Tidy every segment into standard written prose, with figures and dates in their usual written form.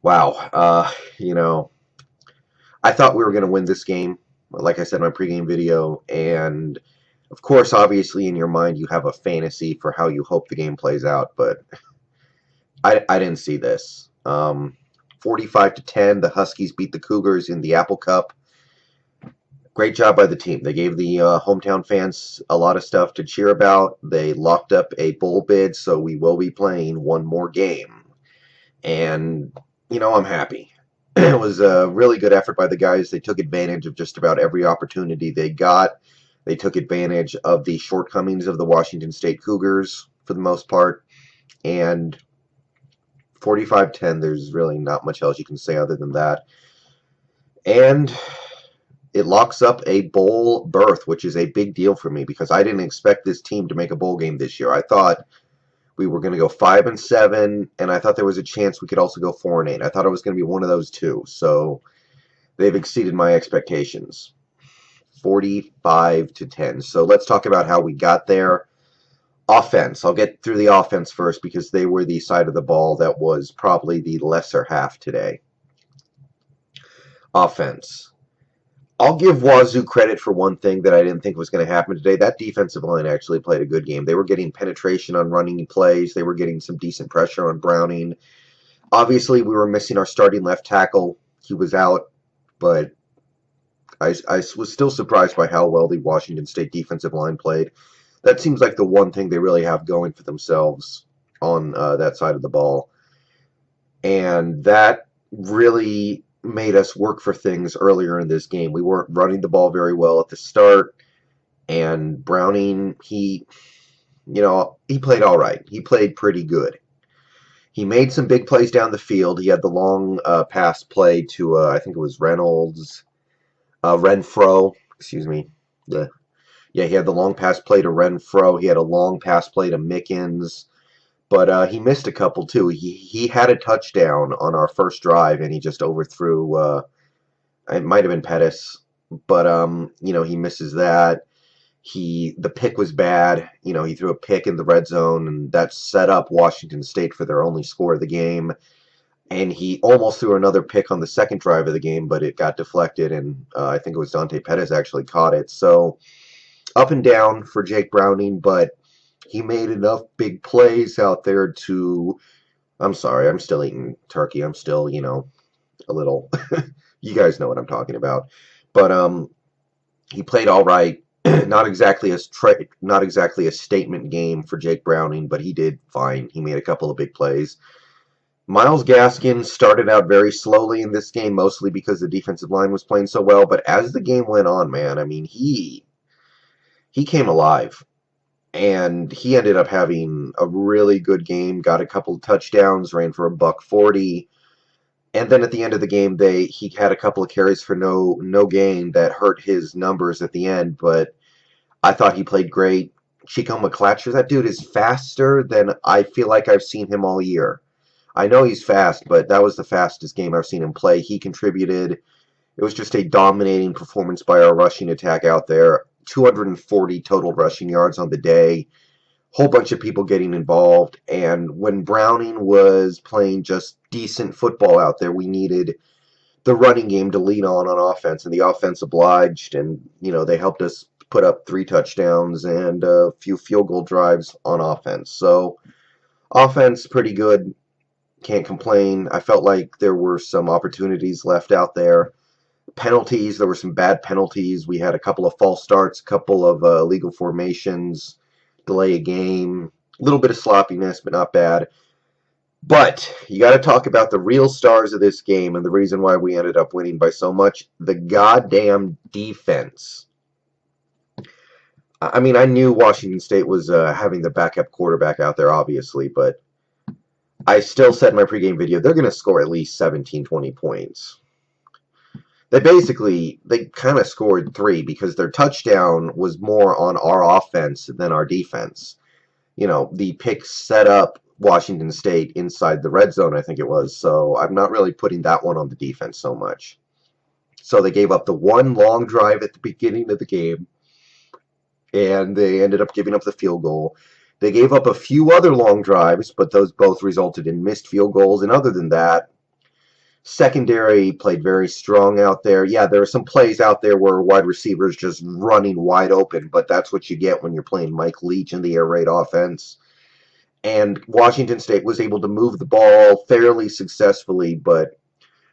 Wow. You know, I thought we were going to win this game, like I said in my pregame video, and of course, obviously, in your mind, you have a fantasy for how you hope the game plays out, but I didn't see this. 45-10, the Huskies beat the Cougars in the Apple Cup. Great job by the team. They gave the hometown fans a lot of stuff to cheer about. They locked up a bowl bid, so we will be playing one more game. And, I'm happy. It was a really good effort by the guys. They took advantage of just about every opportunity they got. They took advantage of the shortcomings of the Washington State Cougars for the most part. And 45-10, there's really not much else you can say other than that. And it locks up a bowl berth, which is a big deal for me because I didn't expect this team to make a bowl game this year. I thought we were going to go 5-7, and I thought there was a chance we could also go 4-8. I thought it was going to be one of those two. So they've exceeded my expectations. 45-10. So let's talk about how we got there. Offense. I'll get through the offense first because they were the side of the ball that was probably the lesser half today. Offense. I'll give Wazoo credit for one thing that I didn't think was going to happen today. That defensive line actually played a good game. They were getting penetration on running plays. They were getting some decent pressure on Browning. Obviously, we were missing our starting left tackle. He was out, but I was still surprised by how well the Washington State defensive line played. That seems like the one thing they really have going for themselves on that side of the ball. And that really made us work for things earlier in this game. We weren't running the ball very well at the start, and Browning, he played all right. He played pretty good. He made some big plays down the field. He had the long pass play to, I think it was Renfro, excuse me. He had the long pass play to Renfro. He had a long pass play to Mickens. But he missed a couple too. He had a touchdown on our first drive, and he just overthrew. It might have been Pettis, but he misses that. The pick was bad. He threw a pick in the red zone, and that set up Washington State for their only score of the game. And he almost threw another pick on the second drive of the game, but it got deflected, and I think it was Dante Pettis actually caught it. So up and down for Jake Browning, but he made enough big plays out there to. I'm sorry, I'm still eating turkey. I'm still, a little. You guys know what I'm talking about. But he played all right. Not exactly a statement game for Jake Browning, but he did fine. He made a couple of big plays. Miles Gaskin started out very slowly in this game, mostly because the defensive line was playing so well. But as the game went on, man, I mean, he came alive. And he ended up having a really good game, got a couple touchdowns, ran for $140. And then at the end of the game, he had a couple of carries for no gain that hurt his numbers at the end. But I thought he played great. Chico McClatcher, that dude is faster than I feel like I've seen him all year. I know he's fast, but that was the fastest game I've seen him play. He contributed. It was just a dominating performance by our rushing attack out there. 240 total rushing yards on the day. Whole bunch of people getting involved. And when Browning was playing just decent football out there, we needed the running game to lean on offense. And the offense obliged. And, they helped us put up 3 touchdowns and a few field goal drives on offense. So, offense, pretty good. Can't complain. I felt like there were some opportunities left out there. Penalties, there were some bad penalties. We had a couple of false starts, a couple of illegal formations, delay a game, a little bit of sloppiness, but not bad. But you got to talk about the real stars of this game and the reason why we ended up winning by so much. The goddamn defense. I mean, I knew Washington State was having the backup quarterback out there, obviously, but I still said in my pregame video, they're going to score at least 17, 20 points. They kind of scored 3 because their touchdown was more on our offense than our defense. The pick set up Washington State inside the red zone, I think it was. So I'm not really putting that one on the defense so much. So they gave up the one long drive at the beginning of the game, and they ended up giving up the field goal. They gave up a few other long drives, but those both resulted in missed field goals. And other than that, Secondary played very strong out there. Yeah, there are some plays out there where wide receivers just running wide open, but that's what you get when you're playing Mike Leach in the air raid offense. And Washington State was able to move the ball fairly successfully, but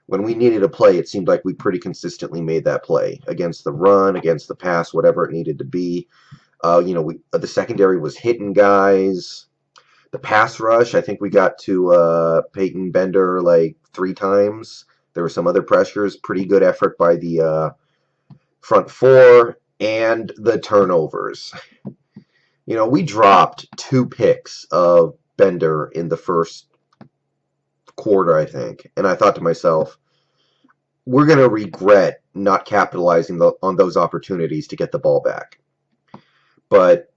when we needed a play, it seemed like we pretty consistently made that play against the run, against the pass, whatever it needed to be. The secondary was hitting guys. The pass rush, I think we got to Peyton Bender like 3 times. There were some other pressures. Pretty good effort by the front four and the turnovers. We dropped 2 picks of Bender in the first quarter, I think. And I thought to myself, we're going to regret not capitalizing on those opportunities to get the ball back. But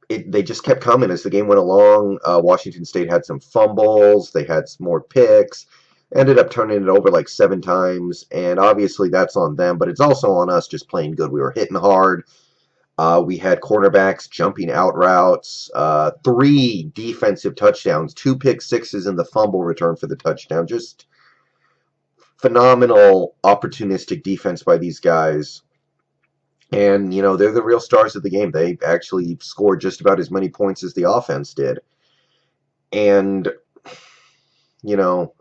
they just kept coming as the game went along. Washington State had some fumbles. They had some more picks. Ended up turning it over like 7 times. And obviously that's on them, but it's also on us just playing good. We were hitting hard. We had cornerbacks jumping out routes. 3 defensive touchdowns. 2 pick sixes in the fumble return for the touchdown. Just phenomenal opportunistic defense by these guys. And, they're the real stars of the game. They actually scored just about as many points as the offense did. And,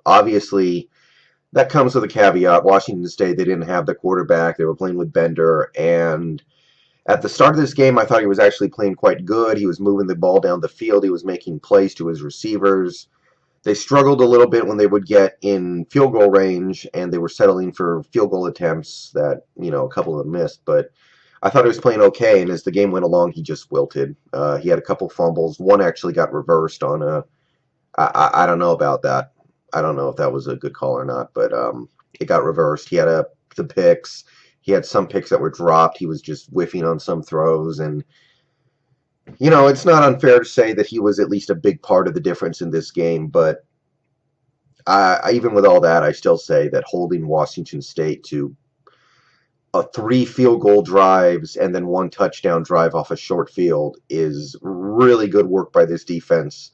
obviously that comes with a caveat. Washington State, they didn't have the quarterback. They were playing with Bender. And at the start of this game, I thought he was actually playing quite good. He was moving the ball down the field. He was making plays to his receivers. They struggled a little bit when they would get in field goal range, and they were settling for field goal attempts that, a couple of them missed. But I thought he was playing okay, and as the game went along, he just wilted. He had a couple fumbles. One actually got reversed on I don't know about that. I don't know if that was a good call or not, but it got reversed. He had the picks. He had some picks that were dropped. He was just whiffing on some throws, and it's not unfair to say that he was at least a big part of the difference in this game, but even with all that, I still say that holding Washington State to 3 field goal drives and then 1 touchdown drive off a short field is really good work by this defense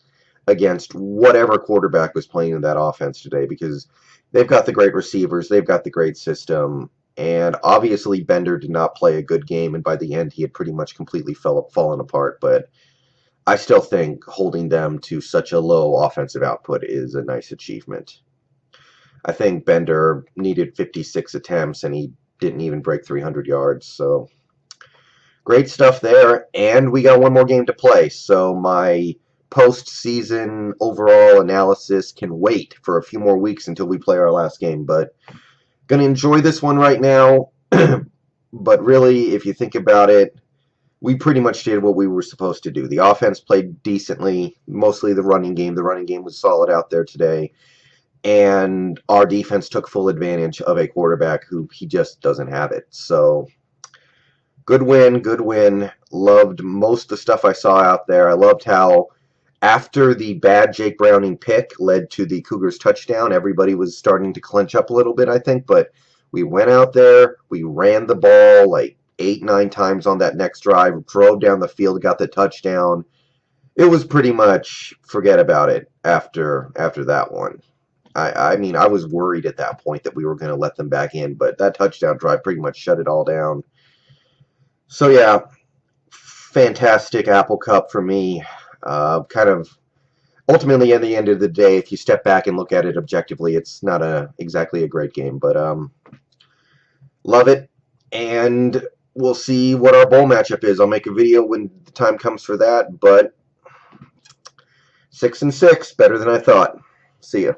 against whatever quarterback was playing in that offense today, because they've got the great receivers, they've got the great system, and obviously Bender did not play a good game, and by the end he had pretty much completely fallen apart, but I still think holding them to such a low offensive output is a nice achievement. I think Bender needed 56 attempts, and he didn't even break 300 yards, so great stuff there, and we got one more game to play, so my postseason overall analysis can wait for a few more weeks until we play our last game, but going to enjoy this one right now. But really, if you think about it, we pretty much did what we were supposed to do. The offense played decently, mostly the running game. The running game was solid out there today, and our defense took full advantage of a quarterback who he just doesn't have it. So good win, good win. Loved most of the stuff I saw out there. I loved how after the bad Jake Browning pick led to the Cougars touchdown, everybody was starting to clench up a little bit, I think. But we went out there, we ran the ball like 8, 9 times on that next drive, drove down the field, got the touchdown. It was pretty much forget about it after that one. I mean, I was worried at that point that we were going to let them back in, but that touchdown drive pretty much shut it all down. So, yeah, fantastic Apple Cup for me. Kind of ultimately, at the end of the day, if you step back and look at it objectively, it's not exactly a great game, but love it. And we'll see what our bowl matchup is. I'll make a video when the time comes for that, but 6-6, better than I thought. See ya.